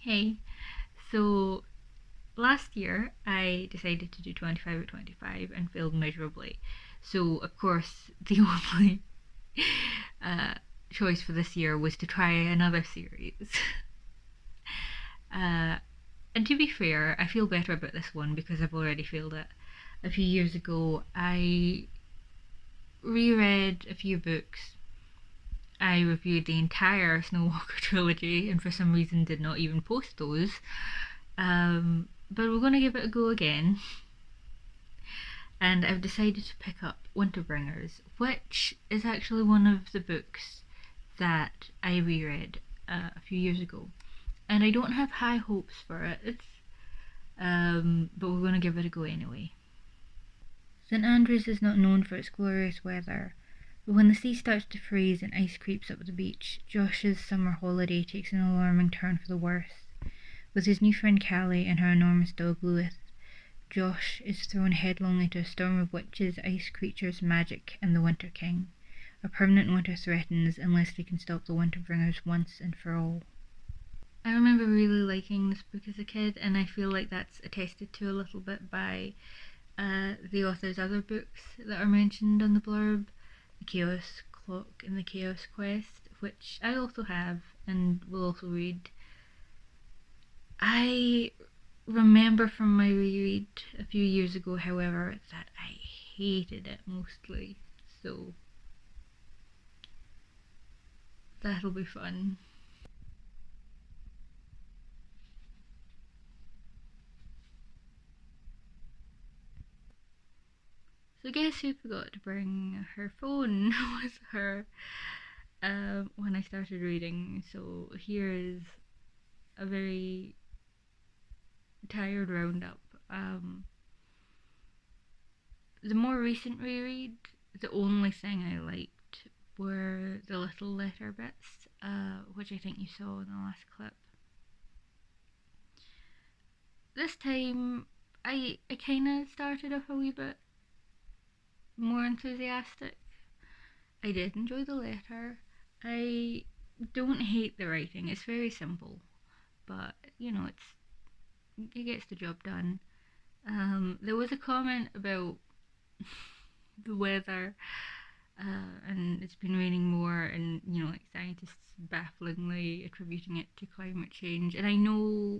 Hey, so last year I decided to do 25 at 25 and failed miserably. So, of course, the only uh, choice for this year was to try another series. uh, and to be fair, I feel better about this one because I've already failed it. A few years ago, I reread a few books. I reviewed the entire Snowwalker trilogy and for some reason did not even post those. But we're going to give it a go again. And I've decided to pick up Winterbringers, which is actually one of the books that I reread a few years ago. And I don't have high hopes for it, but we're going to give it a go anyway. St Andrews is not known for its glorious weather, but when the sea starts to freeze and ice creeps up the beach, Josh's summer holiday takes an alarming turn for the worse. With his new friend Callie and her enormous dog Lewis, Josh is thrown headlong into a storm of witches, ice creatures, magic, and the Winter King. A permanent winter threatens unless they can stop the Winterbringers once and for all. I remember really liking this book as a kid, and I feel like that's attested to a little bit by the author's other books that are mentioned on the blurb, The Chaos Clock and The Chaos Quest, which I also have and will also read. I remember from my reread a few years ago, however, that I hated it mostly, so that'll be fun. So guess who forgot to bring her phone with her when I started reading? So here is a very tired roundup. The more recent reread, the only thing I liked were the little letter bits, which I think you saw in the last clip. This time, I kind of started off a wee bit more enthusiastic. I did enjoy the letter. I don't hate the writing. It's very simple, but it gets the job done. There was a comment about the weather, and it's been raining more, and like scientists bafflingly attributing it to climate change. And I know,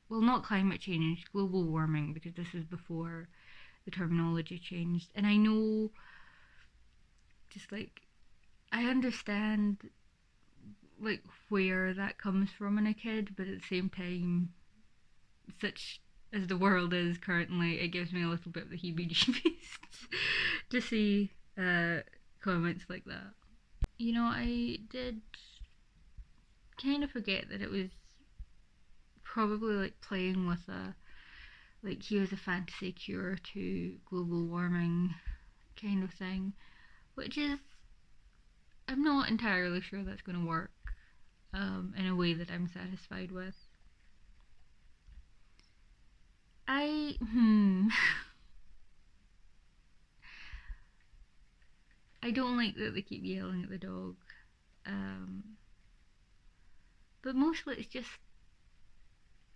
well, not climate change, global warming, because this is before the terminology changed. And I know, just like, I understand like where that comes from in a kid, but at the same time, such as the world is currently, it gives me a little bit of the heebie-jeebies to see comments like that. I did kind of forget that it was probably like playing with a like here's a fantasy cure to global warming kind of thing, which is I'm not entirely sure that's going to work in a way that I'm satisfied with. I I don't like that they keep yelling at the dog, um, but mostly it's just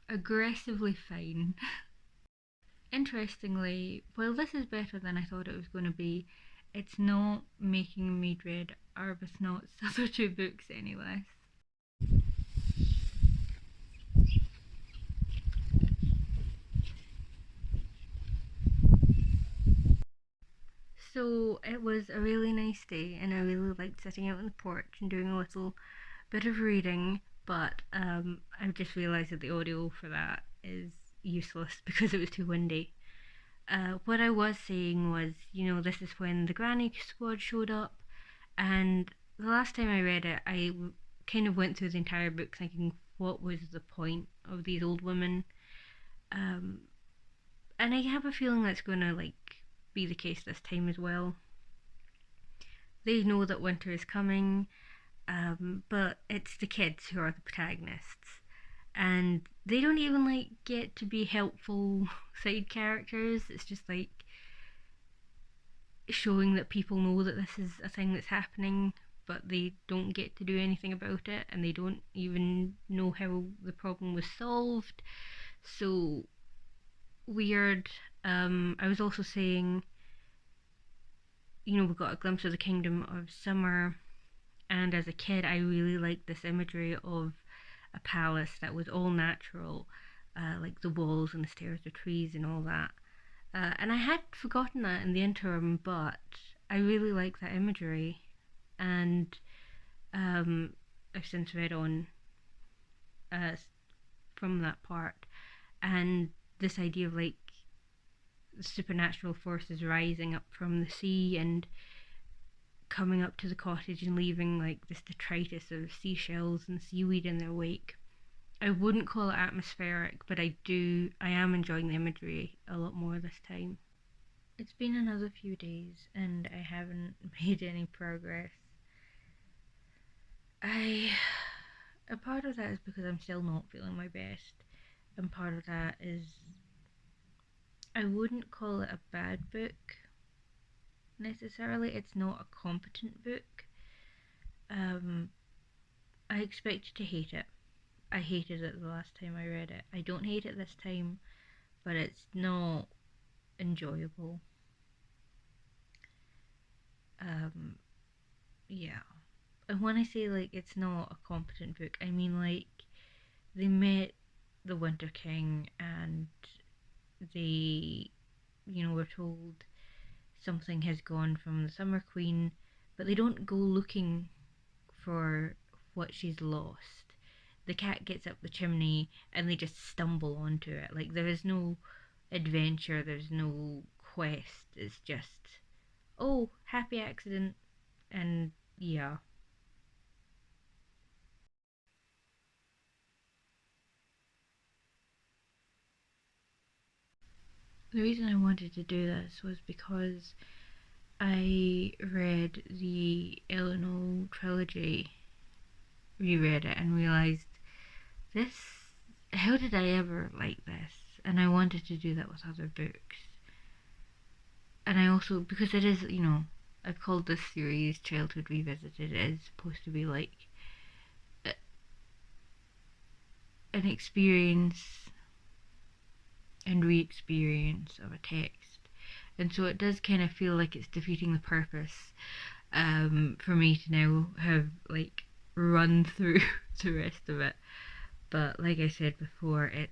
aggressively fine. Interestingly, while this is better than I thought it was going to be, it's not making me dread Arbuthnot's other two books any less. So it was a really nice day, and I really liked sitting out on the porch and doing a little bit of reading. But I've just realised that the audio for that is useless because it was too windy. What I was saying was, this is when the Granny Squad showed up, and the last time I read it, I kind of went through the entire book thinking, what was the point of these old women? Um, and I have a feeling that's going to be the case this time as well. They know that winter is coming, but it's the kids who are the protagonists, and they don't even get to be helpful side characters. It's just showing that people know that this is a thing that's happening, but they don't get to do anything about it, and they don't even know how the problem was solved. So weird. I was also saying, we got a glimpse of the Kingdom of Summer, and as a kid, I really liked this imagery of a palace that was all natural, like the walls and the stairs, the trees, and all that. And I had forgotten that in the interim, but I really like that imagery, and I've since read on uh, from that part, and this idea of like supernatural forces rising up from the sea and coming up to the cottage and leaving like this detritus of seashells and seaweed in their wake. I wouldn't call it atmospheric, but I am enjoying the imagery a lot more this time. It's been another few days and I haven't made any progress. A part of that is because I'm still not feeling my best, and part of that is I wouldn't call it a bad book necessarily. It's not a competent book. I expected to hate it. I hated it the last time I read it. I don't hate it this time, but it's not enjoyable. Yeah. And when I say like it's not a competent book, I mean like they met the Winter King and they, were told something has gone from the Summer Queen, but they don't go looking for what she's lost. The cat gets up the chimney and they just stumble onto it. Like there is no adventure, there's no quest. It's just, oh, happy accident, and yeah. The reason I wanted to do this was because I read the Eleanor trilogy, reread it, and realised this. How did I ever like this? And I wanted to do that with other books. And I also, because it is, I've called this series Childhood Revisited, it is supposed to be like an experience and re-experience of a text. And so it does kind of feel like it's defeating the purpose for me to now have like run through the rest of it. But like I said before, it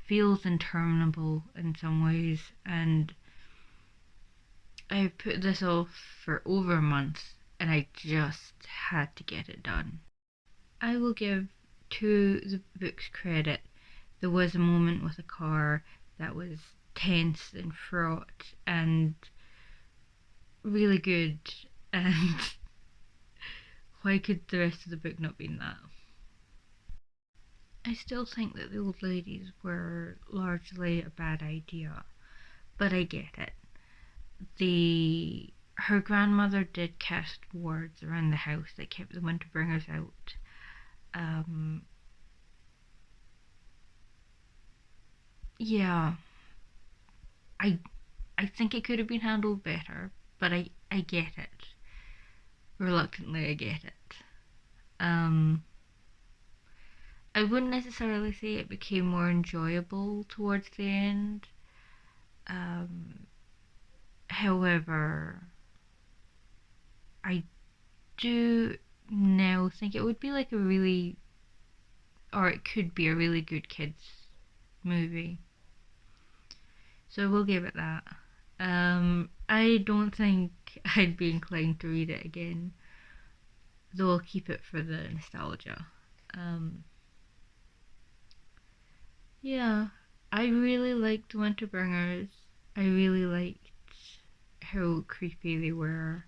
feels interminable in some ways, and I put this off for over a month, and I just had to get it done. I will give to the book's credit. There was a moment with a car that was tense and fraught and really good, and why could the rest of the book not be that? I still think that the old ladies were largely a bad idea, but I get it. Her grandmother did cast wards around the house that kept the Winterbringers out. Yeah, I I think it could have been handled better, but I get it. Reluctantly, I get it. Um, I wouldn't necessarily say it became more enjoyable towards the end. Um, However, I do now think it would be like a really, or it could be a really good kids movie. So we'll give it that. I don't think I'd be inclined to read it again, though I'll keep it for the nostalgia. Um, yeah, I really liked Winterbringers. I really liked how creepy they were.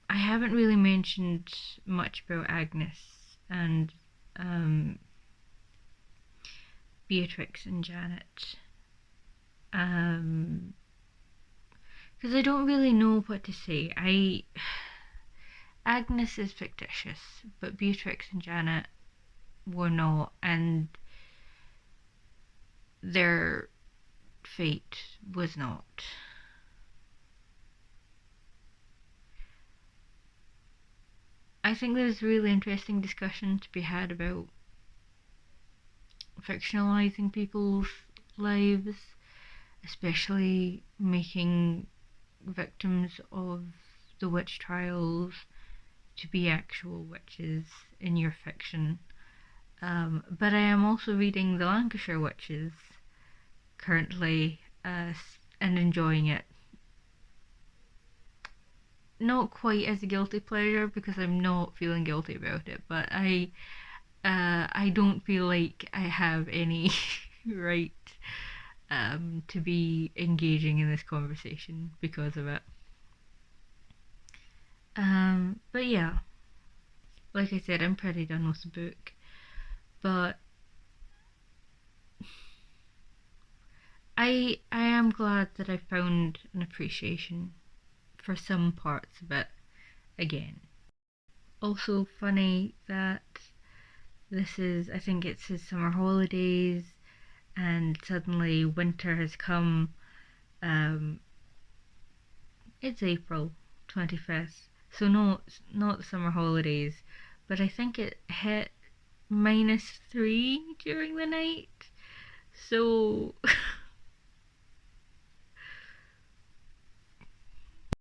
I haven't really mentioned much about Agnes and Beatrix and Janet. Because I don't really know what to say. Agnes is fictitious, but Beatrix and Janet were not, and their fate was not. I think there's really interesting discussion to be had about fictionalizing people's lives, especially making victims of the witch trials to be actual witches in your fiction. But I am also reading The Lancashire Witches currently and enjoying it. Not quite as a guilty pleasure because I'm not feeling guilty about it, but I don't feel like I have any right to be engaging in this conversation because of it. But yeah, like I said, I'm pretty done with the book, but I am glad that I found an appreciation for some parts of it again. Also funny that I think it's his summer holidays, and suddenly winter has come. It's April 25th, so not the summer holidays, but I think it hit -3 during the night. So